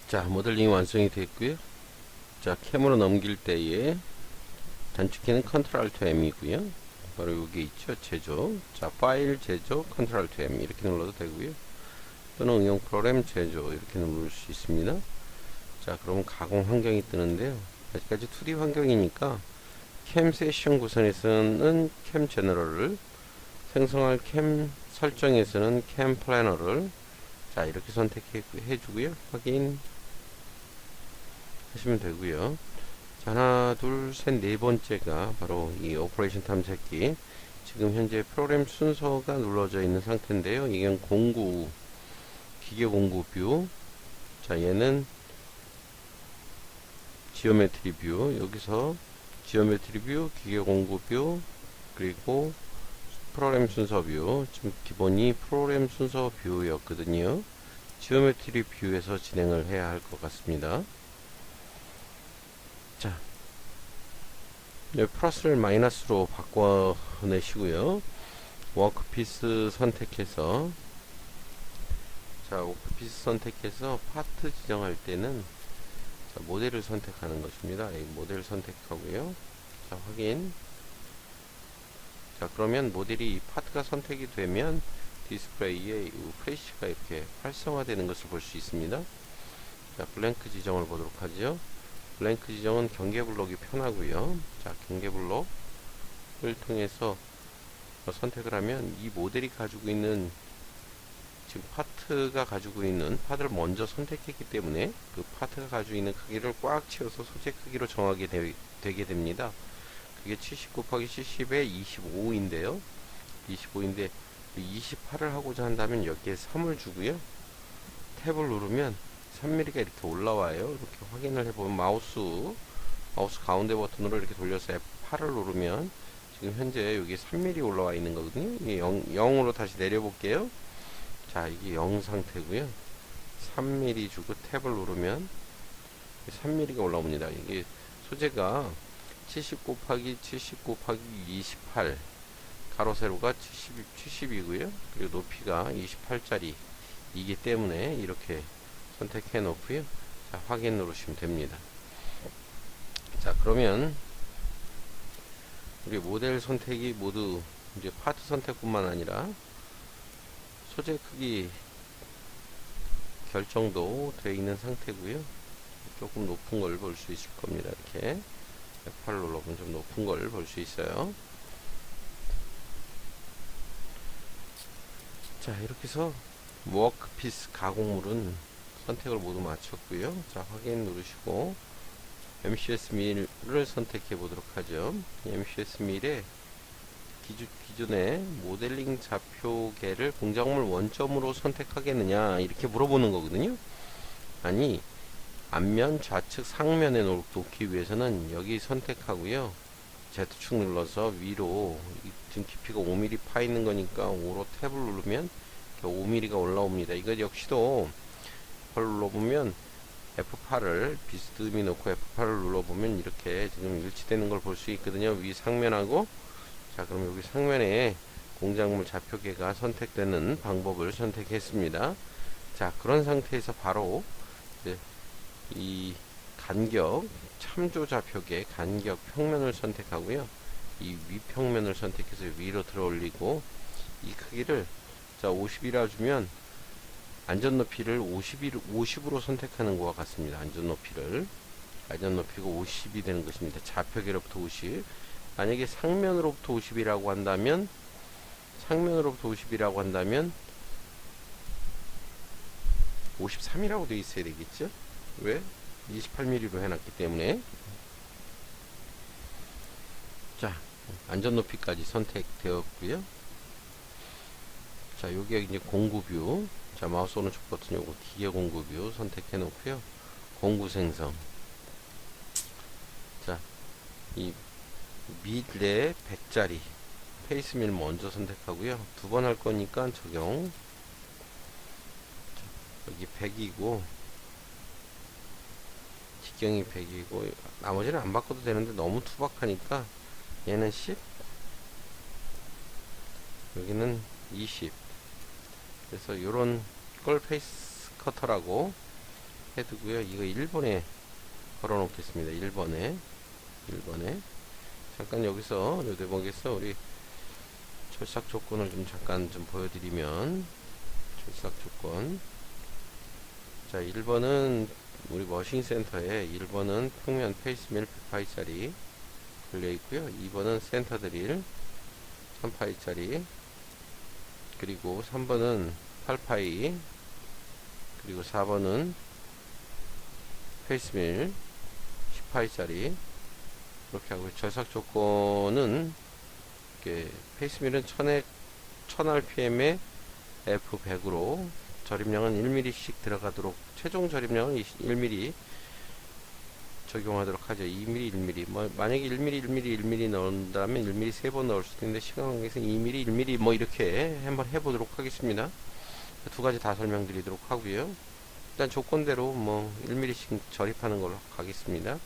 자, 모델링이 완성이 됐고요. 자, 캠으로 넘길 때에 단축키는 컨트롤 알트 M이고요. 바로 여기 있죠. 제조. 자, 파일 제조 컨트롤 알트 M 이렇게 눌러도 되고요. 또는 응용 프로그램 제조 이렇게 누를 수 있습니다. 자, 그럼 가공 환경이 뜨는데요. 아직까지 2D 환경이니까 캠 세션 구성에서는 캠 제너럴을, 생성할 캠 설정에서는 캠 플래너를 자, 이렇게 선택해 주고요. 확인 하시면 되고요. 자, 하나, 둘, 셋, 네 번째가 바로 이 오퍼레이션 탐색기. 지금 현재 프로그램 순서가 눌러져 있는 상태인데요. 이건 공구, 기계 공구 뷰. 자, 얘는 지오메트리 뷰. 여기서 지오메트리 뷰, 기계 공구 뷰, 그리고 프로그램 순서 뷰. 지금 기본이 프로그램 순서 뷰였거든요. 지오메트리 뷰에서 진행을 해야 할 것 같습니다. 자, 플러스를 마이너스로 바꿔내시고요. 워크피스 선택해서, 자, 워크피스 선택해서 파트 지정할 때는 자, 모델을 선택하는 것입니다. 이 모델 선택하고요. 자, 확인. 자, 그러면 모델이 이 파트가 선택이 되면 디스플레이에 이 프레시가 이렇게 활성화되는 것을 볼 수 있습니다. 자, 블랭크 지정을 보도록 하죠. 블랭크 지정은 경계 블록이 편하고요. 자, 경계 블록을 통해서 선택을 하면 이 모델이 가지고 있는, 지금 파트가 가지고 있는 파트를 먼저 선택했기 때문에 그 파트가 가지고 있는 크기를 꽉 채워서 소재 크기로 정하게 되게 됩니다. 그게 70 곱하기 70의 25인데요. 25인데 28을 하고자 한다면 여기에 3을 주고요. 탭을 누르면 3mm가 이렇게 올라와요. 이렇게 확인을 해보면 마우스 가운데 버튼으로 이렇게 돌려서 F8을 누르면 지금 현재 여기 3mm 올라와 있는 거거든요. 이게 0으로 다시 내려볼게요. 자, 이게 0 상태고요. 3mm 주고 탭을 누르면 3mm가 올라옵니다. 이게 소재가 70 곱하기 70 곱하기 28 가로 세로가 70이고요. 그리고 높이가 28짜리 이기 때문에 이렇게 선택해 놓고요. 자, 확인 누르시면 됩니다. 자, 그러면 우리 모델 선택이 모두 이제 파트 선택뿐만 아니라 소재 크기 결정도 되어 있는 상태고요. 조금 높은 걸 볼 수 있을 겁니다. 이렇게 F8 눌러보면 좀 높은 걸 볼 수 있어요. 자, 이렇게 해서 워크피스 가공물은 선택을 모두 마쳤고요. 자, 확인 누르시고 MCS 밀을 선택해 보도록 하죠. MCS 밀에 기존의 모델링 좌표계를 공작물 원점으로 선택하겠느냐 이렇게 물어보는 거거든요. 아니, 앞면, 좌측, 상면에 놓기 위해서는 여기 선택하고요. Z축 눌러서 위로, 지금 깊이가 5mm 파 있는 거니까 5로 탭을 누르면 5mm가 올라옵니다. 이거 역시도 F8을 눌러보면 F8을 비스듬히 놓고 F8을 눌러보면 이렇게 지금 일치되는 걸 볼 수 있거든요. 위 상면하고. 자, 그럼 여기 상면에 공작물 좌표계가 선택되는 방법을 선택했습니다. 자, 그런 상태에서 바로 이제 이 간격, 참조 좌표계 간격 평면을 선택하고요. 이 위평면을 선택해서 위로 들어 올리고 이 크기를 자 50이라 주면 안전 높이를 50으로 선택하는 것과 같습니다. 안전 높이가 50이 되는 것입니다. 좌표계로부터 50. 만약에 상면으로부터 50이라고 한다면 53이라고 되어 있어야 되겠죠? 왜? 28mm로 해놨기 때문에. 자, 안전 높이까지 선택되었고요. 자, 여기가 이제 공구 뷰. 자, 마우스 오른쪽 버튼 요거 기계 공구 뷰 선택해 놓고요. 공구 생성. 자, 이 밀에 100짜리 페이스 밀 먼저 선택하고요. 두 번 할 거니까 적용. 자, 여기 100이고 직경이 100이고 나머지는 안 바꿔도 되는데 너무 투박하니까 얘는 10, 여기는 20. 그래서 요런 걸 페이스 커터라고 해두고요. 이거 1번에 걸어 놓겠습니다. 1번에 잠깐 여기서 요 대목에서 우리 철삭 조건을 좀 잠깐 좀 보여드리면, 철삭 조건, 자 1번은 우리 머신 센터에 1번은 평면 페이스밀 100파이짜리 걸려 있고요. 2번은 센터 드릴 3파이짜리, 그리고 3번은 8파이, 그리고 4번은 페이스밀 10파이짜리 이렇게 하고, 절삭 조건은 이렇게 페이스밀은 1000rpm에 F100으로 저림량은 1mm씩 들어가도록, 최종 저림량은 1mm 적용하도록 하죠. 2mm, 1mm. 뭐 만약에 1mm, 1mm, 1mm 넣는다면 1mm 3번 넣을 수도 있는데, 시간 관계에서 2mm, 1mm 뭐 이렇게 한번 해보도록 하겠습니다. 두 가지 다 설명드리도록 하고요. 일단 조건대로 뭐 1mm씩 절입하는 걸로 가겠습니다.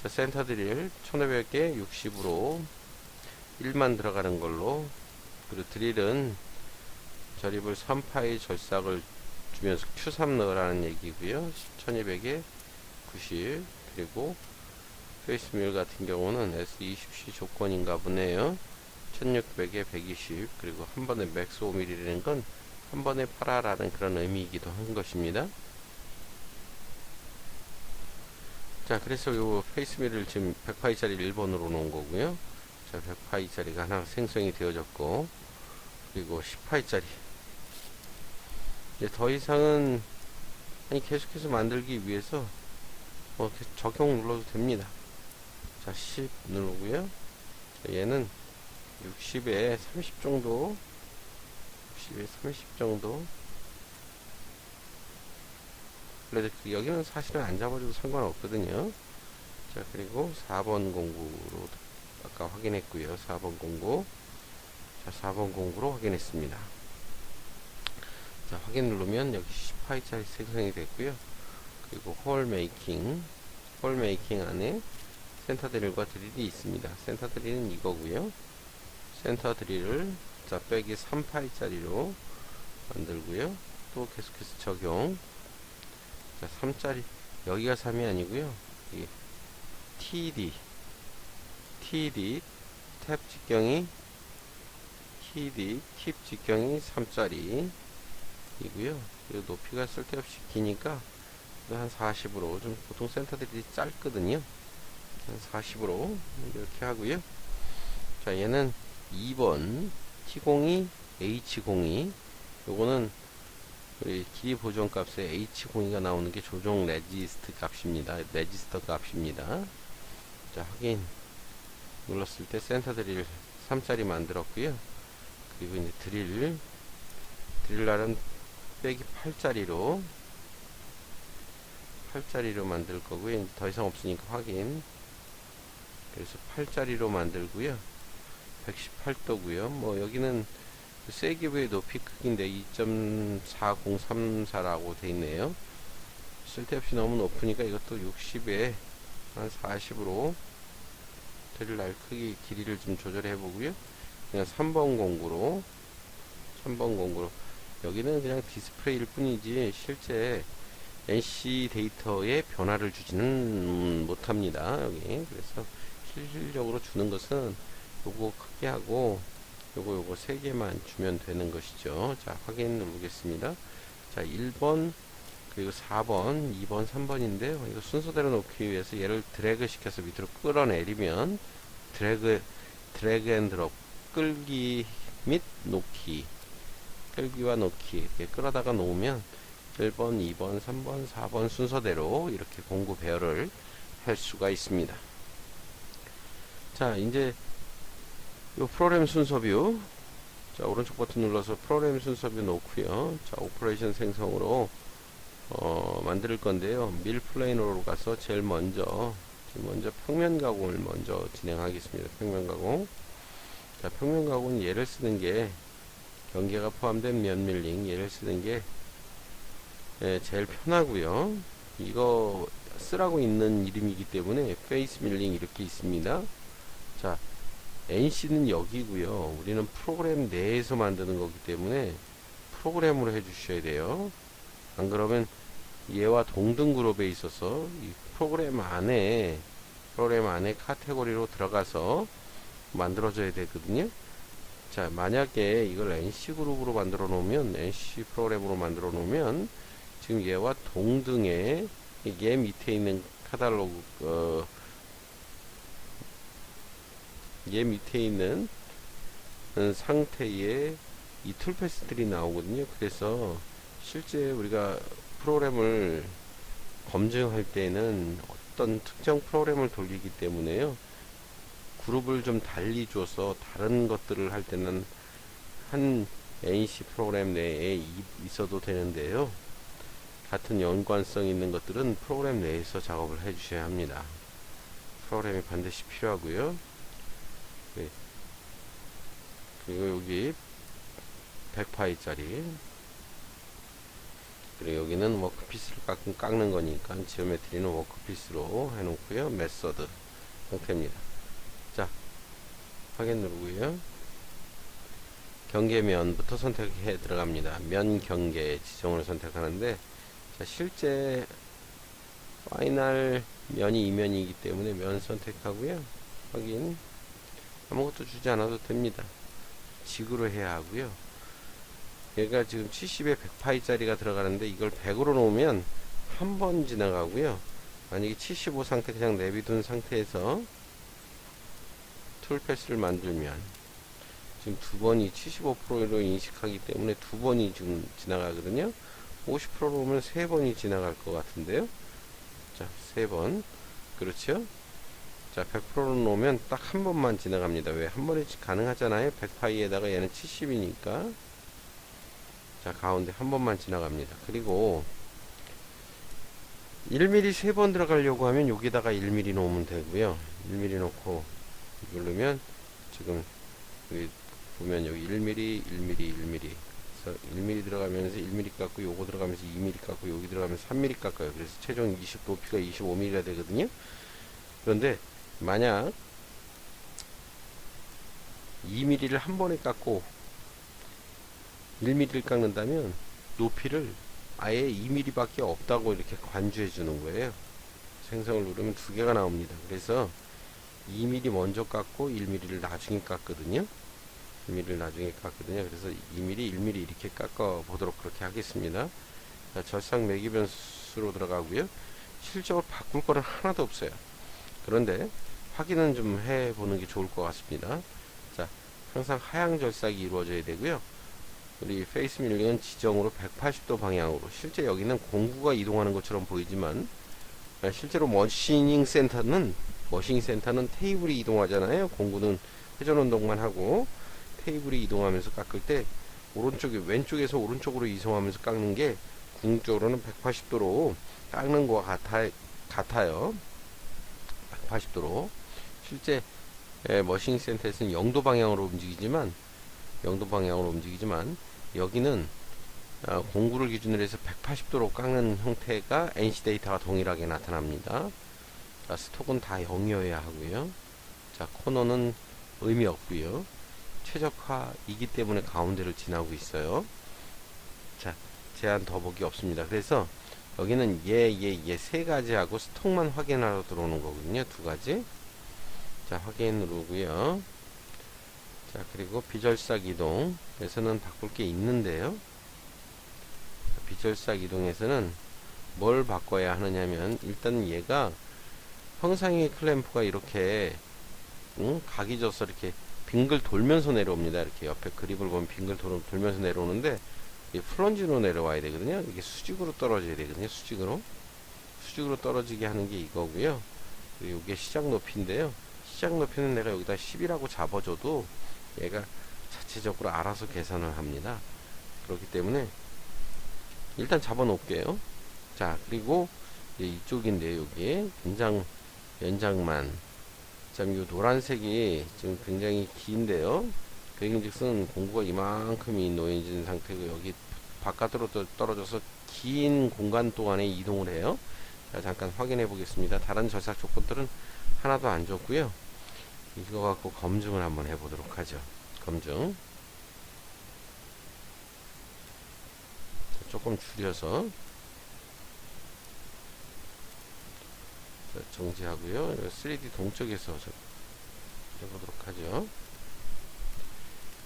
자, 센터 드릴 1500개 60으로 1만 들어가는 걸로, 그리고 드릴은 절입을 3파이 절삭을 주면서 Q3 넣으라는 얘기고요. 1200에 90, 그리고 페이스밀 같은 경우는 S20C 조건인가 보네요. 1600에 120, 그리고 한 번에 맥스 5mm라는 건 한 번에 팔아라는 그런 의미이기도 한 것입니다. 자, 그래서 요 페이스밀을 지금 100파이짜리 1번으로 놓은 거고요. 자, 100파이짜리가 하나 생성이 되어졌고, 그리고 10파이짜리. 이제 더 이상은 계속해서 만들기 위해서 적용 눌러도 됩니다. 자, 10 누르고요. 자, 얘는 60에 30 정도, 60에 30 정도. 그래도 여기는 사실은 안 잡아줘도 상관없거든요. 자, 그리고 4번 공구로 아까 확인했고요. 4번 공구. 자, 4번 공구로 확인했습니다. 자, 확인 누르면 여기 10파이짜리 생성이 됐고요. 그리고 홀 메이킹 안에 센터 드릴과 드릴이 있습니다. 센터 드릴은 이거고요. 센터 드릴을 자 빼기 3파이짜리로 만들고요. 또 계속해서 적용. 자, 3짜리, 여기가 3이 아니고요. 이 TD 탭 직경이 TD 팁 직경이 3짜리 이고요. 그리고 높이가 쓸데없이 기니까 한 40으로, 좀 보통 센터들이 짧거든요. 한 40으로 이렇게 하고요. 자, 얘는 2번 T02 H02, 요거는 우리 길이 보존 값에 H02가 나오는 게 조종 레지스트 값입니다. 레지스터 값입니다. 자, 확인 눌렀을 때 센터 드릴 3짜리 만들었고요. 그리고 이제 드릴날은 빼기 8짜리로 만들 거고요. 이제 더 이상 없으니까 확인. 그래서 8짜리로 만들고요. 118도고요. 뭐 여기는 세기부의 높이 크기인데 2.4034라고 돼 있네요. 쓸데없이 너무 높으니까 이것도 60에 한 40으로 드릴날 크기 길이를 좀 조절해 보고요. 그냥 3번 공구로 여기는 그냥 디스플레이일 뿐이지 실제 NC 데이터에 변화를 주지는 못합니다. 여기. 그래서 실질적으로 주는 것은 요거 크게 하고 요거 3개만 주면 되는 것이죠. 자, 확인 누르겠습니다. 자, 1번, 그리고 4번, 2번, 3번인데요. 이거 순서대로 놓기 위해서 얘를 드래그 시켜서 밑으로 끌어내리면 드래그 앤 드롭, 끌기 및 놓기, 끌기와 놓기 이렇게 끌어다가 놓으면 1번, 2번, 3번, 4번 순서대로 이렇게 공구 배열을 할 수가 있습니다. 자, 이제 요 프로그램 순서뷰, 자, 오른쪽 버튼 눌러서 프로그램 순서뷰 놓고요. 자, 오퍼레이션 생성으로 만들 건데요. 밀 플레이너로 가서 제일 먼저 평면 가공을 먼저 진행하겠습니다. 평면 가공. 자, 평면 가공은 얘를 쓰는 게, 경계가 포함된 면 밀링 얘를 쓰는 게 제일 편하고요. 이거 쓰라고 있는 이름이기 때문에 페이스 밀링 이렇게 있습니다. 자, NC는 여기고요. 우리는 프로그램 내에서 만드는 거기 때문에 프로그램으로 해 주셔야 돼요. 안 그러면 얘와 동등 그룹에 있어서 이 프로그램 안에 카테고리로 들어가서 만들어줘야 되거든요. 자, 만약에 이걸 NC 그룹으로 만들어 놓으면, NC 프로그램으로 만들어 놓으면, 지금 얘와 동등의, 얘 밑에 있는 카탈로그, 얘 밑에 있는 상태의 이 툴패스들이 나오거든요. 그래서 실제 우리가 프로그램을 검증할 때는 어떤 특정 프로그램을 돌리기 때문에요. 그룹을 좀 달리 줘서 다른 것들을 할 때는 한 NC 프로그램 내에 있어도 되는데요. 같은 연관성 있는 것들은 프로그램 내에서 작업을 해 주셔야 합니다. 프로그램이 반드시 필요하고요. 네. 그리고 여기 100파이짜리, 그리고 여기는 워크피스를 깎는 거니까 지오메트리는 워크피스로 해놓고요. 메서드 형태입니다. 자, 확인 누르고요. 경계면부터 선택해 들어갑니다. 면 경계 지정을 선택하는데, 자, 실제 파이널 면이 이면이기 때문에 면 선택하고요. 확인. 아무것도 주지 않아도 됩니다. 직으로 해야 하고요. 얘가 지금 70에 100파이짜리가 들어가는데 이걸 100으로 놓으면 한 번 지나가고요. 만약에 75 상태 그냥 내비둔 상태에서 툴패스를 만들면 지금 두 번이 75%로 인식하기 때문에 두 번이 지금 지나가거든요. 50%로 오면 세 번이 지나갈 것 같은데요. 자, 세 번. 그렇죠? 자, 100%로 놓으면 딱 한 번만 지나갑니다. 왜? 한 번에 가능하잖아요. 100파이에다가 얘는 70이니까. 자, 가운데 한 번만 지나갑니다. 그리고 1mm 세 번 들어가려고 하면 여기다가 1mm 놓으면 되고요. 1mm 놓고 누르면 지금 여기 보면 여기 1mm, 1mm, 1mm. 그래서 1mm 들어가면서 1mm 깎고 요거 들어가면서 2mm 깎고 여기 들어가면서 3mm 깎아요. 그래서 최종 높이가 25mm가 되거든요. 그런데 만약 2mm를 한 번에 깎고 1mm를 깎는다면 높이를 아예 2mm 밖에 없다고 이렇게 관주해 주는 거예요. 생성을 누르면 두 개가 나옵니다. 그래서 2mm 먼저 깎고 1mm를 나중에 깎거든요. 1mm를 나중에 깎거든요. 그래서 2mm, 1mm 이렇게 깎아 보도록 그렇게 하겠습니다. 자, 절삭 매기 변수로 들어가고요. 실적으로 바꿀 거는 하나도 없어요. 그런데 확인은 좀 해보는 게 좋을 것 같습니다. 자, 항상 하향 절삭이 이루어져야 되고요. 우리 페이스 밀링은 지정으로 180도 방향으로, 실제 여기는 공구가 이동하는 것처럼 보이지만 실제로 머시닝 센터는 테이블이 이동하잖아요. 공구는 회전 운동만 하고 테이블이 이동하면서 깎을 때 왼쪽에서 오른쪽으로 이동하면서 깎는 게 궁극적으로는 180도로 깎는 것과 같아요. 180도로. 실제 머시닝 센터에서는 0도 방향으로 움직이지만 여기는 공구를 기준으로 해서 180도로 깎는 형태가 NC 데이터가 동일하게 나타납니다. 자, 스톡은 다 0이어야 하고요. 자, 코너는 의미 없고요. 최적화이기 때문에 가운데를 지나고 있어요. 자, 제한 더보기 없습니다. 그래서 여기는 얘 세 가지 하고 스톡만 확인하러 들어오는 거거든요. 두 가지. 자, 확인 누르고요. 자, 그리고 비절삭 이동에서는 바꿀 게 있는데요. 비절삭 이동에서는 뭘 바꿔야 하느냐면, 일단 얘가 형상의 클램프가 이렇게 각이 져서 이렇게 빙글 돌면서 내려옵니다. 이렇게 옆에 그립을 보면 빙글 돌면서 내려오는데, 이게 플런지로 내려와야 되거든요. 이게 수직으로 떨어져야 되거든요. 수직으로 떨어지게 하는 게 이거고요. 그리고 이게 시작 높이인데요. 시작 높이는 내가 여기다 10이라고 잡아줘도 얘가 자체적으로 알아서 계산을 합니다. 그렇기 때문에 일단 잡아 놓을게요. 자, 그리고 이쪽인데, 여기 연장만. 참, 이 노란색이 지금 굉장히 긴데요. 그인즉슨 공구가 이만큼이 놓여진 상태고, 여기 바깥으로 떨어져서 긴 공간 동안에 이동을 해요. 자, 잠깐 확인해 보겠습니다. 다른 절삭 조건들은 하나도 안 줬고요. 이거 갖고 검증을 한번 해보도록 하죠. 검증. 조금 줄여서 자, 정지하고요. 3D 동쪽에서 해보도록 하죠.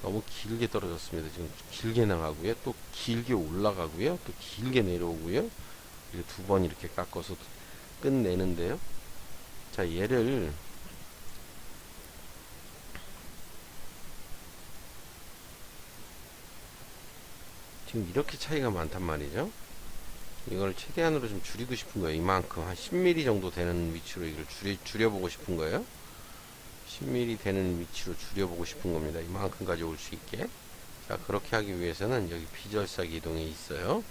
너무 길게 떨어졌습니다. 지금 길게 나가고요. 또 길게 올라가고요. 또 길게 내려오고요. 이렇게 두 번 이렇게 깎아서 끝내는데요. 자, 얘를 지금 이렇게 차이가 많단 말이죠. 이걸 최대한으로 좀 줄이고 싶은 거예요. 이만큼 한 10mm 정도 되는 위치로 이걸 줄여보고 싶은 거예요. 10mm 되는 위치로 줄여보고 싶은 겁니다. 이만큼 가져올 수 있게. 자, 그렇게 하기 위해서는 여기 비절삭 이동에 있어요.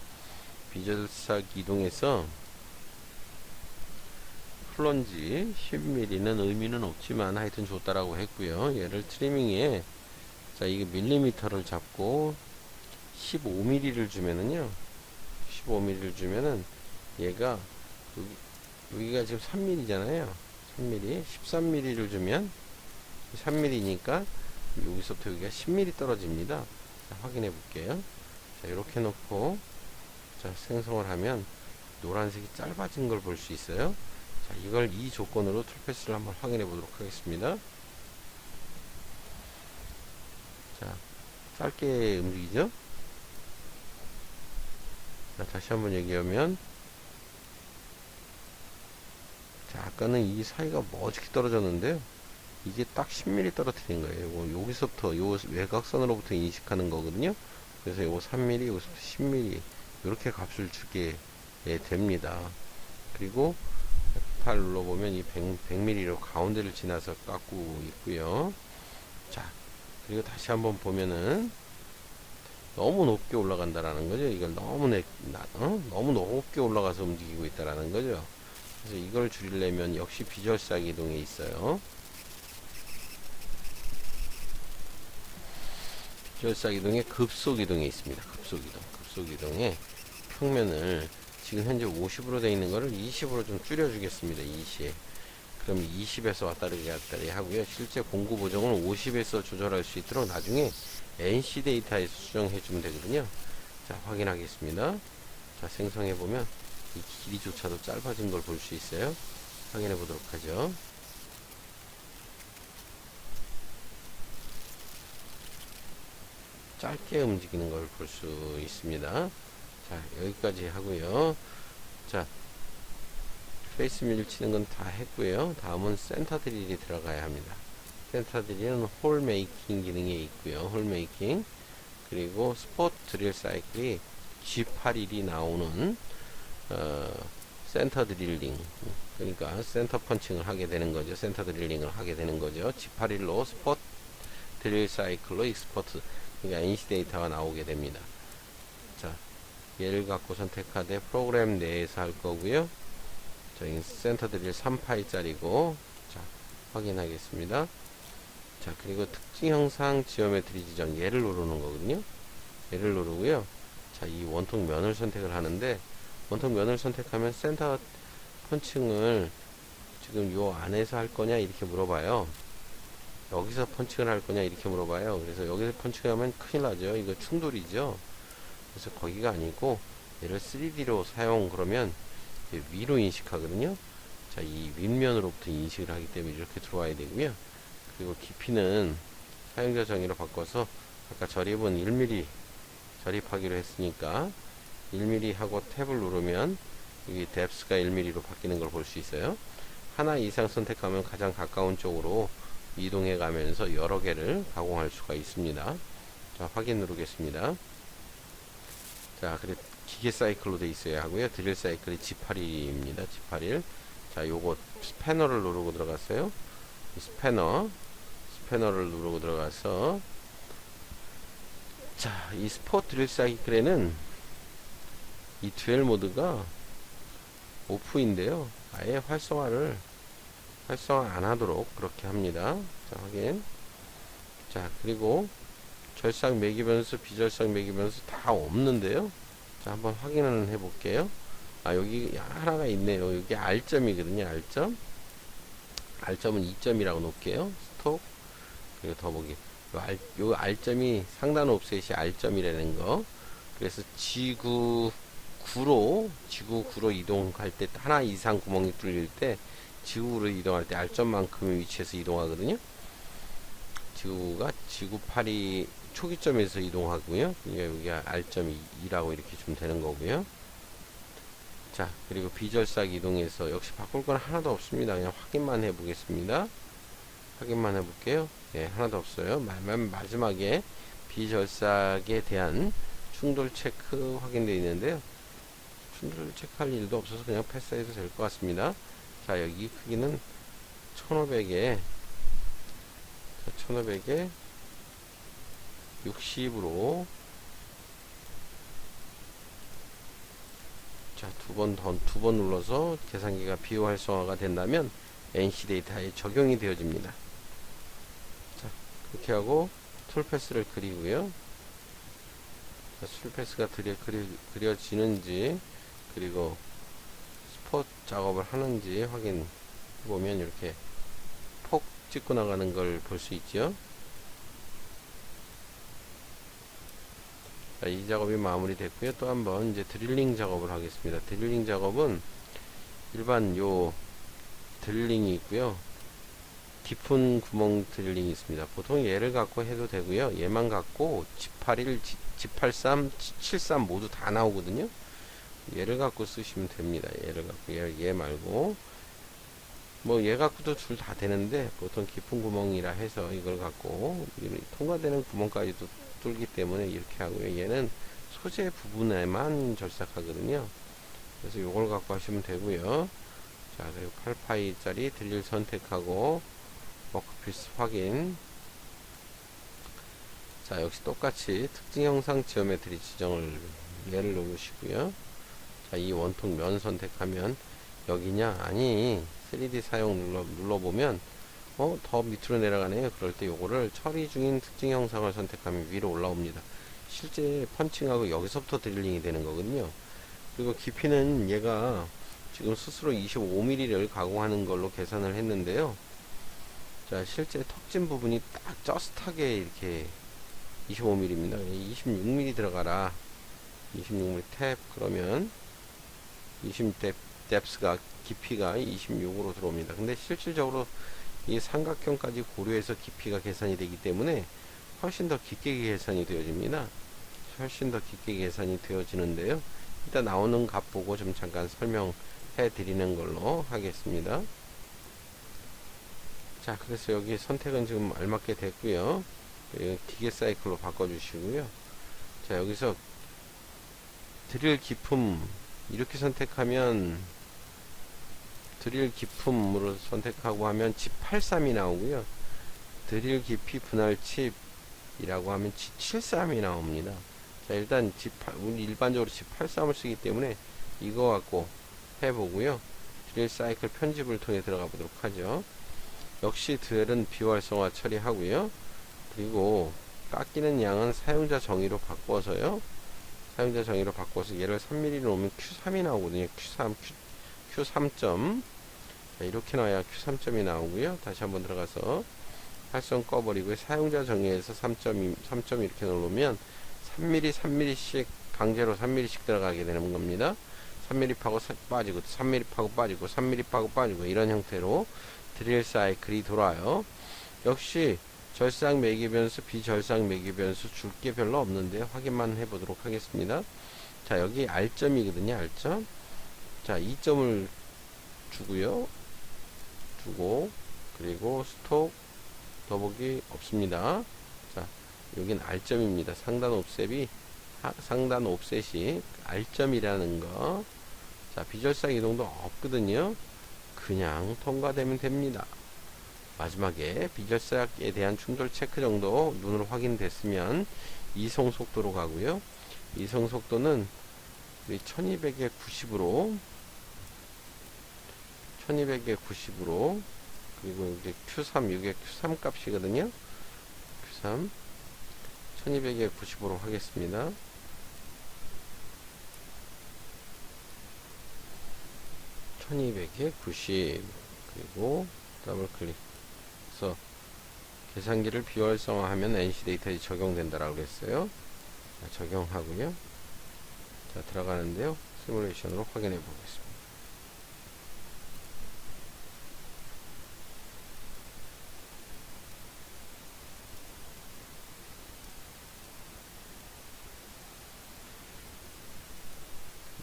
비절삭 이동에서 플런지 10mm는 의미는 없지만 하여튼 좋다라고 했고요. 얘를 트리밍에, 자, 이게 밀리미터를 잡고 15mm를 주면은요, 15mm를 주면은 얘가 여기가 지금 3mm잖아요. 3mm, 13mm를 주면 3mm니까 여기서부터 여기가 10mm 떨어집니다. 자, 확인해 볼게요. 자, 이렇게 놓고, 자, 생성을 하면 노란색이 짧아진 걸 볼 수 있어요. 자, 이걸 이 조건으로 툴패스를 한번 확인해 보도록 하겠습니다. 자, 짧게 움직이죠? 자, 다시 한번 얘기하면, 자, 아까는 이 사이가 멋지게 떨어졌는데요. 이게 딱 10mm 떨어뜨린 거예요. 여기서부터 요 외곽선으로부터 인식하는 거거든요. 그래서 요거 3mm, 여기서부터 10mm 이렇게 값을 주게 됩니다. 그리고 F8 눌러보면 이 100mm로 가운데를 지나서 깎고 있고요. 자, 그리고 다시 한번 보면은 너무 높게 올라간다라는 거죠. 이걸 너무 너무 높게 올라가서 움직이고 있다라는 거죠. 그래서 이걸 줄이려면 역시 비절삭 이동에 있어요. 비절삭 이동에 급속 이동에 있습니다. 급속 이동에 평면을 지금 현재 50으로 되어 있는 거를 20으로 좀 줄여주겠습니다. 20. 그럼 20에서 왔다리 갔다리 하고요. 실제 공구 보정을 50에서 조절할 수 있도록 나중에 NC 데이터에서 수정해 주면 되거든요. 자, 확인하겠습니다. 자, 생성해 보면 이 길이조차도 짧아진 걸 볼 수 있어요. 확인해 보도록 하죠. 짧게 움직이는 걸 볼 수 있습니다. 자, 여기까지 하고요. 자, 페이스 밀 치는 건 다 했고요. 다음은 센터 드릴이 들어가야 합니다. 센터 드릴은 홀 메이킹 기능에 있고요. 홀 메이킹, 그리고 스포트 드릴 사이클이 G81이 나오는 센터 드릴링, 그러니까 센터 펀칭을 하게 되는 거죠. 센터 드릴링을 하게 되는 거죠. G81로 스포트 드릴 사이클로 익스포트, 그러니까 NC 데이터가 나오게 됩니다. 자, 얘를 갖고 선택하되 프로그램 내에서 할 거고요. 저희 센터 드릴 3파이짜리고, 자, 확인하겠습니다. 자, 그리고 특징 형상 지오메트리 지정, 얘를 누르는 거거든요. 얘를 누르고요. 자, 이 원통 면을 선택을 하는데, 원통 면을 선택하면 센터 펀칭을 지금 요 안에서 할 거냐 이렇게 물어봐요. 여기서 펀칭을 할 거냐 이렇게 물어봐요. 그래서 여기서 펀칭하면 큰일 나죠. 이거 충돌이죠. 그래서 거기가 아니고 얘를 3D로 사용, 그러면 위로 인식하거든요. 자, 이 윗면으로부터 인식을 하기 때문에 이렇게 들어와야 되고요. 그리고 깊이는 사용자 정의로 바꿔서 아까 저립은 1mm 저립하기로 했으니까 1mm 하고 탭을 누르면 여기 뎁스가 1mm로 바뀌는 걸 볼 수 있어요. 하나 이상 선택하면 가장 가까운 쪽으로 이동해 가면서 여러 개를 가공할 수가 있습니다. 자, 확인 누르겠습니다. 자, 그래 기계 사이클로 돼 있어야 하고요. 드릴 사이클이 G81입니다. G81. 자, 요거 스패너를 누르고 들어갔어요. 스패너를 누르고 들어가서, 자, 이 스포트 드릴 사이클에는 이 듀얼 모드가 오프인데요. 아예 활성화 안 하도록 그렇게 합니다. 자, 확인. 자, 그리고 절삭 매기 변수, 비절삭 매기 변수 다 없는데요. 자, 한번 확인을 해 볼게요. 아, 여기 하나가 있네요. 여기 R점이거든요. R점은 2점이라고 놓을게요. 스톱. 그리고 더보기. 요 R점이 상단 옵셋이 R점이라는 거. 그래서 G9 지구 구로 이동할 때 하나 이상 구멍이 뚫릴 때 지구로 이동할 때 R점만큼의 위치에서 이동하거든요. 지구가 지구팔이 초기점에서 이동하고요. 그러니까 여기가 R점이 2라고 이렇게 주면 되는 거고요. 자, 그리고 비절삭 이동해서 역시 바꿀 건 하나도 없습니다. 그냥 확인만 해 보겠습니다. 확인만 해 볼게요. 네, 하나도 없어요. 마지막에 비절삭에 대한 충돌 체크 확인되어 있는데요. 충돌 체크할 일도 없어서 그냥 패스해도 될 것 같습니다. 자, 여기 크기는 1500에 60으로 자, 두 번 눌러서 계산기가 비활성화가 된다면 NC 데이터에 적용이 되어집니다. 자, 그렇게 하고 툴패스를 그리고요. 자, 툴패스가 그려지는지 그리고 스폿 작업을 하는지 확인해 보면 이렇게 폭 찍고 나가는 걸 볼 수 있죠. 자, 이 작업이 마무리됐고요. 또 한번 이제 드릴링 작업을 하겠습니다. 드릴링 작업은 일반 요 드릴링이 있고요. 깊은 구멍 드릴링이 있습니다. 보통 얘를 갖고 해도 되고요. 얘만 갖고 G81, G83, G73 모두 다 나오거든요. 얘를 갖고 쓰시면 됩니다. 얘를 갖고 얘 말고 뭐 얘 갖고도 둘 다 되는데 보통 깊은 구멍이라 해서 이걸 갖고 통과되는 구멍까지도 뚫기 때문에 이렇게 하고요. 얘는 소재 부분에만 절삭하거든요. 그래서 이걸 갖고 하시면 되고요. 자, 그리고 8파이짜리 드릴 선택하고 워크피스 확인. 자, 역시 똑같이 특징 형상 지오메트리 지정을 얘를 누르시고요. 자, 이 원통 면 선택하면 여기냐? 아니, 3D 사용 눌러보면 더 밑으로 내려가네요. 그럴 때 요거를 처리 중인 특징 형상을 선택하면 위로 올라옵니다. 실제 펀칭하고 여기서부터 드릴링이 되는 거거든요. 그리고 깊이는 얘가 지금 스스로 25mm를 가공하는 걸로 계산을 했는데요. 자, 실제 턱진 부분이 딱 저스트하게 이렇게 25mm입니다. 26mm 들어가라. 26mm 탭 그러면 20 뎁스가 깊이가 26으로 들어옵니다. 근데 실질적으로 이 삼각형까지 고려해서 깊이가 계산이 되기 때문에 훨씬 더 깊게 계산이 되어집니다. 훨씬 더 깊게 계산이 되어지는데요. 일단 나오는 값 보고 좀 잠깐 설명해 드리는 걸로 하겠습니다. 자, 그래서 여기 선택은 지금 알맞게 됐고요. 기계 사이클로 바꿔주시고요. 자, 여기서 드릴 깊음 이렇게 선택하면 드릴 깊음으로 선택하고 하면 G83이 나오고요. 드릴 깊이 분할 칩이라고 하면 G73이 나옵니다. 자, 일단 우리 일반적으로 G83을 쓰기 때문에 이거 갖고 해보고요. 드릴 사이클 편집을 통해 들어가 보도록 하죠. 역시 드릴은 비활성화 처리하고요. 그리고 깎이는 양은 사용자 정의로 바꿔서요. 사용자 정의로 바꿔서 얘를 3mm로 놓으면 Q3이 나오거든요. Q3점. 자, 이렇게 나와야 Q3점이 나오고요. 다시 한번 들어가서 활성 꺼버리고 사용자 정의에서 3점 이렇게 놓으면 3mm씩 강제로 3mm씩 들어가게 되는 겁니다. 3mm 파고 빠지고 3mm 파고 빠지고 3mm 파고 빠지고 이런 형태로 드릴 사이클이 돌아요. 역시 절삭 매개 변수, 비절삭 매개 변수 줄 게 별로 없는데 확인만 해보도록 하겠습니다. 자, 여기 R점이거든요. R점. 자, 2점을 주고요. 그리고 스톱 더보기 없습니다. 자, 여긴 R점입니다. 상단 옵셋이 R점이라는 거. 자, 비절삭 이동도 없거든요. 그냥 통과되면 됩니다. 마지막에 비절삭에 대한 충돌 체크 정도 눈으로 확인됐으면 이송 속도로 가고요. 이송 속도는 우리 1200에 90으로 그리고 이제 Q3 이게 Q3 값이거든요. Q3 1200에 90으로 하겠습니다. (1200에 90) 그리고 더블 클릭 해서 계산기를 비활성화하면 NC 데이터에 적용된다라고 그랬어요. 자, 적용하고요. 자, 들어가는데요. 시뮬레이션으로 확인해 보겠습니다.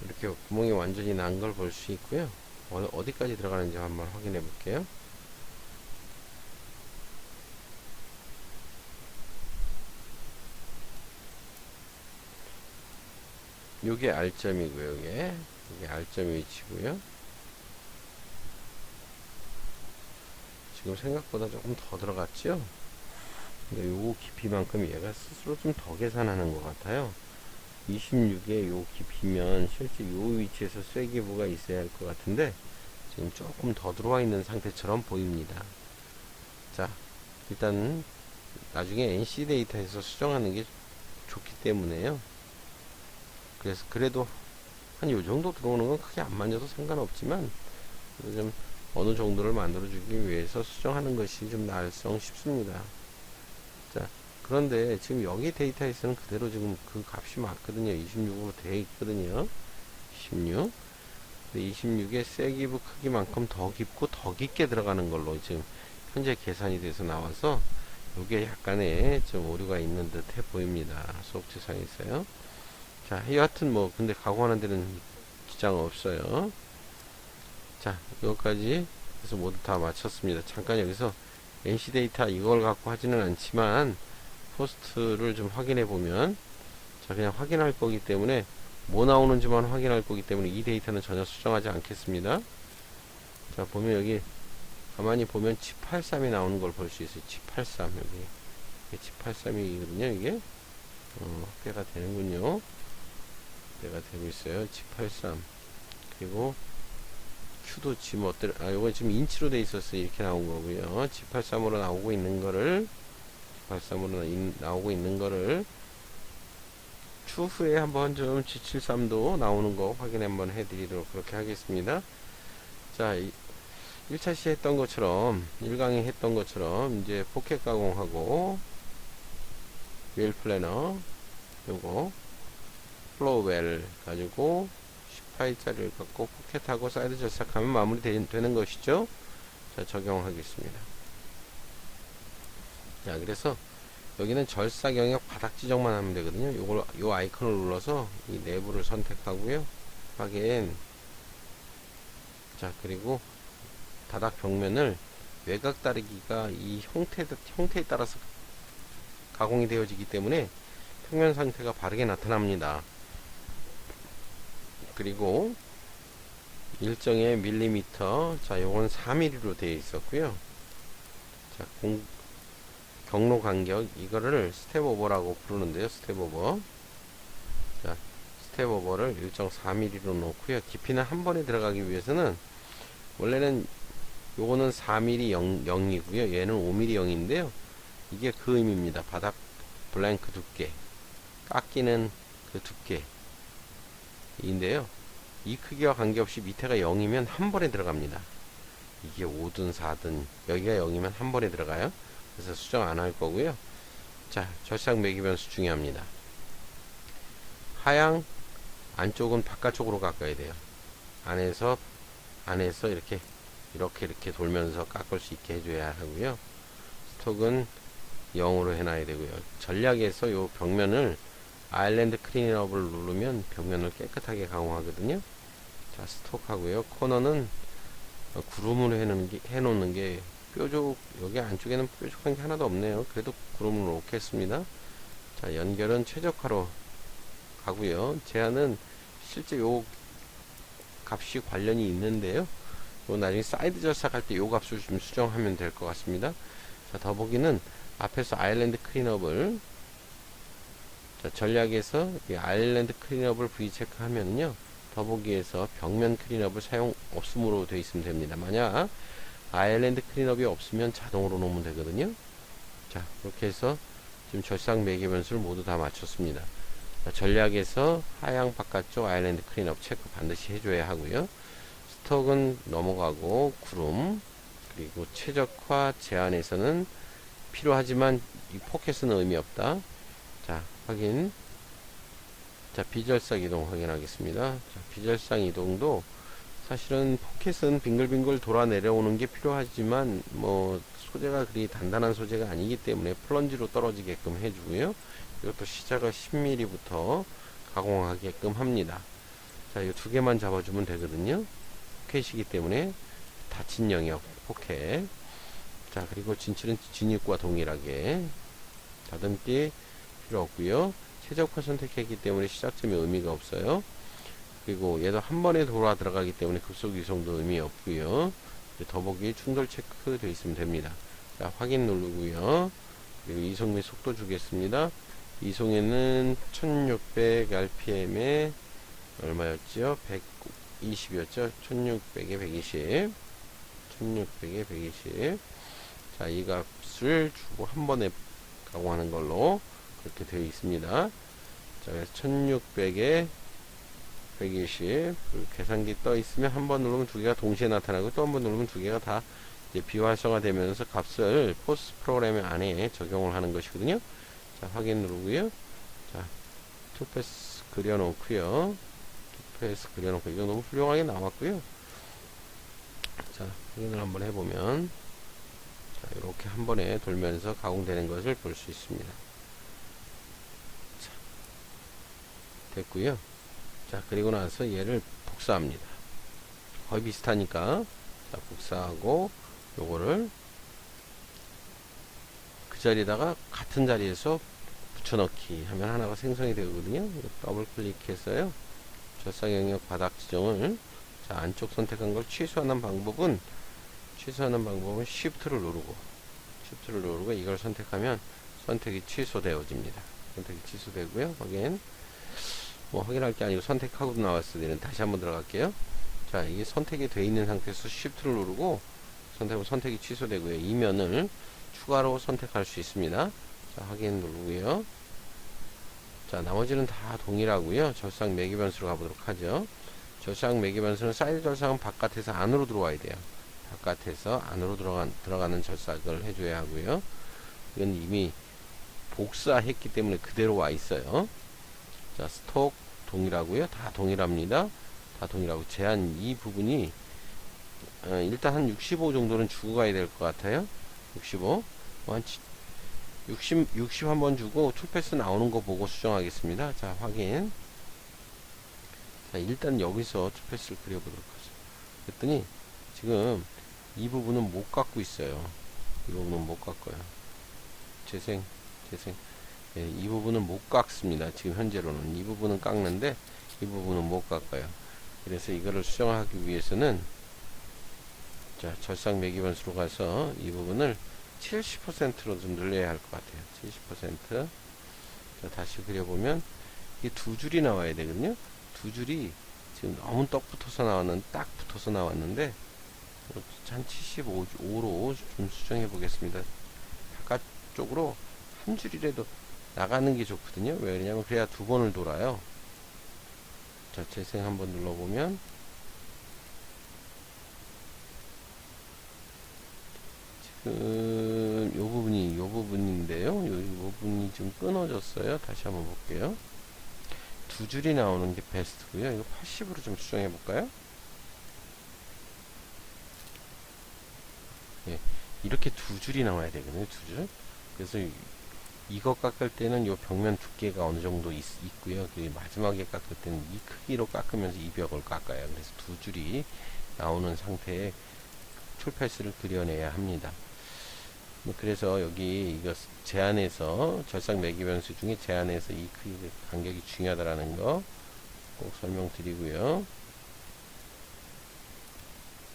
이렇게 구멍이 완전히 난 걸 볼 수 있고요. 어디까지 들어가는지 한번 확인해 볼게요. 요게 R점이고요. 이게 R점 위치고요. 지금 생각보다 조금 더 들어갔죠? 근데 요 깊이만큼 얘가 스스로 좀 더 계산하는 것 같아요. 26의 요 깊이면 실제 요 위치에서 쐐기부가 있어야 할 것 같은데 지금 조금 더 들어와 있는 상태처럼 보입니다. 자, 일단 나중에 NC 데이터에서 수정하는 게 좋기 때문에요. 그래서 그래도 한 요 정도 들어오는 건 크게 안 만져도 상관없지만 좀 어느 정도를 만들어주기 위해서 수정하는 것이 좀 나을성 싶습니다. 자, 그런데 지금 여기 데이터에서는 그대로 지금 그 값이 맞거든요. 26으로 되어 있거든요. 26. 26의 쐐기부 크기만큼 더 깊고 더 깊게 들어가는 걸로 지금 현재 계산이 돼서 나와서 이게 약간의 좀 오류가 있는 듯해 보입니다. 소프트상에서요. 자, 여하튼 뭐 근데 가공하는 데는 지장 없어요. 자, 여기까지 해서 모두 다 마쳤습니다. 잠깐 여기서 NC 데이터 이걸 갖고 하지는 않지만 포스트를 좀 확인해 보면, 자, 그냥 확인할 거기 때문에 뭐 나오는지만 확인할 거기 때문에 이 데이터는 전혀 수정하지 않겠습니다. 자, 보면 여기 가만히 보면 G83이 나오는 걸 볼 수 있어요. G83 여기 G83이거든요. 이게 확대가 되는군요. 확대가 되고 있어요. G83. 그리고 Q도 지금 요거 지금 인치로 돼 있었어요. 이렇게 나온 거고요. G83으로 나오고 있는 거를 나오고 있는 거를 추후에 한번 좀 G73도 나오는 거 확인 한번 해드리도록 그렇게 하겠습니다. 자, 1차 시 했던 것처럼 1강에 했던 것처럼 이제 포켓 가공하고 웰 플래너 요거 플로우웰 가지고 18짜리를 갖고 포켓하고 사이드 절삭하면 마무리 되는 것이죠. 자, 적용하겠습니다. 자, 그래서 여기는 절삭 영역 바닥 지정만 하면 되거든요. 요 아이콘을 눌러서 이 내부를 선택하고요. 확인. 자, 그리고 바닥 벽면을 외곽 다르기가 이 형태에 따라서 가공이 되어지기 때문에 평면 상태가 바르게 나타납니다. 그리고 일정의 밀리미터, 자, 요건 4mm로 되어 있었고요. 자, 경로 간격, 이거를 스텝 오버라고 부르는데요. 스텝 오버. 자, 스텝 오버를 일정 4mm로 놓고요. 깊이는 한 번에 들어가기 위해서는 원래는 요거는 4mm 0이고요. 얘는 5mm 0인데요. 이게 그 의미입니다. 바닥 블랭크 두께, 깎이는 그 두께인데요. 이 크기와 관계없이 밑에가 0이면 한 번에 들어갑니다. 이게 5든 4든 여기가 0이면 한 번에 들어가요. 그래서 수정 안 할 거고요. 자, 절삭 매기 변수 중요합니다. 하향 안쪽은 바깥쪽으로 깎아야 돼요. 안에서 이렇게 돌면서 깎을 수 있게 해줘야 하고요. 스톡은 0으로 해놔야 되고요. 전략에서 요 벽면을 아일랜드 클린업을 누르면 벽면을 깨끗하게 가공하거든요. 자, 스톡하고요. 코너는 구름으로 해놓는 게 여기 안쪽에는 뾰족한 게 하나도 없네요. 그래도 구름을 놓겠습니다. 자, 연결은 최적화로 가고요. 제한은 실제 요 값이 관련이 있는데요. 요 나중에 사이드 절삭할 때 요 값을 좀 수정하면 될 것 같습니다. 자, 더보기는 앞에서 아일랜드 클린업을, 자, 전략에서 이 아일랜드 클린업을 V 체크하면요, 더보기에서 벽면 클린업을 사용 없음으로 되어 있으면 됩니다. 만약 아일랜드 클린업이 없으면 자동으로 놓으면 되거든요. 자, 이렇게 해서 지금 절삭 매개 변수를 모두 다 맞췄습니다. 자, 전략에서 하향 바깥쪽 아일랜드 클린업 체크 반드시 해줘야 하고요. 스톡은 넘어가고 구름, 그리고 최적화 제한에서는 필요하지만 이 포켓은 의미 없다. 자, 확인. 자, 비절삭 이동 확인하겠습니다. 자, 비절삭 이동도 사실은 포켓은 빙글빙글 돌아 내려오는 게 필요하지만 뭐 소재가 그리 단단한 소재가 아니기 때문에 플런지로 떨어지게끔 해주고요. 이것도 시작을 10mm부터 가공하게끔 합니다. 자, 이 두 개만 잡아주면 되거든요. 포켓이기 때문에 닫힌 영역 포켓. 자, 그리고 진출은 진입과 동일하게 다듬기 필요 없고요. 최적화 선택했기 때문에 시작점이 의미가 없어요. 그리고 얘도 한 번에 돌아 들어가기 때문에 급속 이송도 의미 없고요. 더보기 충돌 체크 되어 있으면 됩니다. 자, 확인 누르고요. 그리고 이송 및 속도 주겠습니다. 이송에는 1600 rpm에 얼마였죠? 120이었죠? 1600에 120. 1600에 120. 자, 이 값을 주고 한 번에 가공하는 걸로 그렇게 되어 있습니다. 자, 그래서 1600에 120. 계산기 떠 있으면 한 번 누르면 두 개가 동시에 나타나고 또 한 번 누르면 두 개가 다 이제 비활성화 되면서 값을 포스 프로그램 안에 적용을 하는 것이거든요. 자, 확인 누르고요. 자, 투패스 그려놓고요. 투패스 그려놓고 이거 너무 훌륭하게 나왔고요. 자, 확인을 한번 해보면 자, 이렇게 한 번에 돌면서 가공되는 것을 볼 수 있습니다. 자, 됐고요. 자, 그리고 나서 얘를 복사합니다. 거의 비슷하니까 자, 복사하고 요거를 그 자리에다가 같은 자리에서 붙여넣기 하면 하나가 생성이 되거든요. 더블 클릭해서요. 절삭 영역 바닥 지정을 자, 안쪽 선택한 걸 취소하는 방법은 Shift를 누르고 이걸 선택하면 선택이 취소되어집니다. 선택이 취소되고요. 확인. 뭐 확인할 게 아니고 선택하고 나왔을 때는 다시 한번 들어갈게요. 자, 이게 선택이 되어 있는 상태에서 Shift를 누르고 선택이 취소되고요. 이면을 추가로 선택할 수 있습니다. 자, 확인 누르고요. 자, 나머지는 다 동일하고요. 절삭 매개 변수로 가보도록 하죠. 절삭 매개 변수는 사이드 절삭은 바깥에서 안으로 들어와야 돼요. 바깥에서 안으로 들어가는 절삭을 해줘야 하고요. 이건 이미 복사했기 때문에 그대로 와 있어요. 자, 스톡 동일하고요. 다 동일합니다. 다 동일하고 제한 이 부분이 일단 한 65 정도는 주고 가야 될 것 같아요. 65 60 한번 주고 툴패스 나오는 거 보고 수정하겠습니다. 자, 확인. 자, 일단 여기서 툴패스를 그려보도록 하죠. 그랬더니 지금 이 부분은 못 깎고 있어요. 이 부분은 못 깎아요. 재생 예, 이 부분은 못 깎습니다. 지금 현재로는 이 부분은 깎는데 이 부분은 못 깎아요. 그래서 이거를 수정하기 위해서는 자, 절삭 매기 변수로 가서 이 부분을 70%로 좀 늘려야 할 것 같아요. 70%. 자, 다시 그려보면 이게 두 줄이 나와야 되거든요. 두 줄이 지금 너무 딱 붙어서 나왔는데 한 75로 좀 수정해 보겠습니다. 바깥쪽으로 한 줄이라도 나가는 게 좋거든요. 왜 그러냐면 그래야 두 번을 돌아요. 자, 재생 한번 눌러보면 지금 요 부분인데요. 요 부분이 좀 끊어졌어요. 다시 한번 볼게요. 두 줄이 나오는 게 베스트고요. 이거 80으로 좀 수정해 볼까요? 예, 이렇게 두 줄이 나와야 되거든요. 두 줄. 그래서 이거 깎을 때는 요 벽면 두께가 어느 정도 있고요. 그 마지막에 깎을 때는 이 크기로 깎으면서 이 벽을 깎아요. 그래서 두 줄이 나오는 상태의 툴패스를 그려내야 합니다. 그래서 여기 이거 제한에서 절삭 매기 변수 중에 제한에서 이 크기 간격이 중요하다라는 거 꼭 설명드리고요.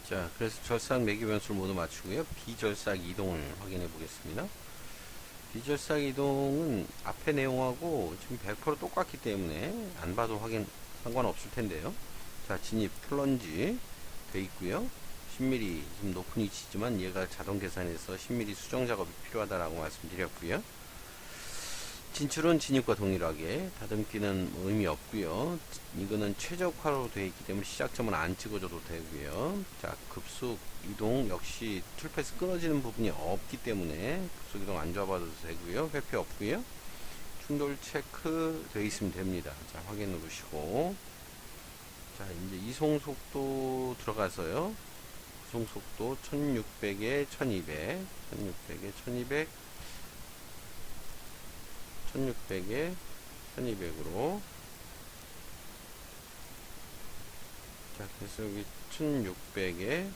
자, 그래서 절삭 매기 변수를 모두 맞추고요. 비절삭 이동을 확인해 보겠습니다. 비절삭 이동은 앞에 내용하고 지금 100% 똑같기 때문에 안 봐도 상관없을 텐데요. 자, 진입 플런지 돼 있고요. 10mm 지금 높은 위치지만 얘가 자동 계산해서 10mm 수정 작업이 필요하다라고 말씀드렸고요. 진출은 진입과 동일하게 다듬기는 의미 없고요. 이거는 최적화로 되어 있기 때문에 시작점은 안 찍어줘도 되고요. 자, 급속 이동 역시 툴패스 끊어지는 부분이 없기 때문에 급속 이동 안 잡아도 되고요. 회피 없고요. 충돌 체크 되어 있으면 됩니다. 자, 확인 누르시고, 자, 이제 이송 속도 들어가서요. 이송 속도 1600에 1200, 1600에 1200, 1600에 1200으로. 자, 그래서 여기 1600에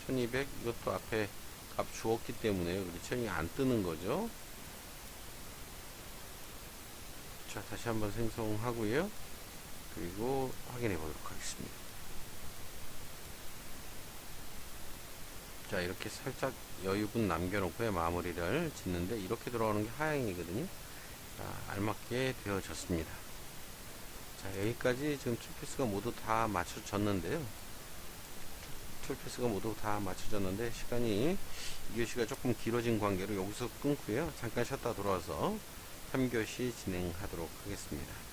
1200, 이것도 앞에 값 주었기 때문에 그렇죠. 이게 안 뜨는 거죠. 자, 다시 한번 생성하고요. 그리고 확인해 보도록 하겠습니다. 자, 이렇게 살짝 여유분 남겨놓고요. 마무리를 짓는데 이렇게 들어가는 게 하향이거든요. 자, 알맞게 되어졌습니다. 자, 여기까지 지금 툴패스가 모두 다 맞춰졌는데요. 툴패스가 모두 다 맞춰졌는데 시간이 2교시가 조금 길어진 관계로 여기서 끊고요. 잠깐 쉬었다 돌아와서 3교시 진행하도록 하겠습니다.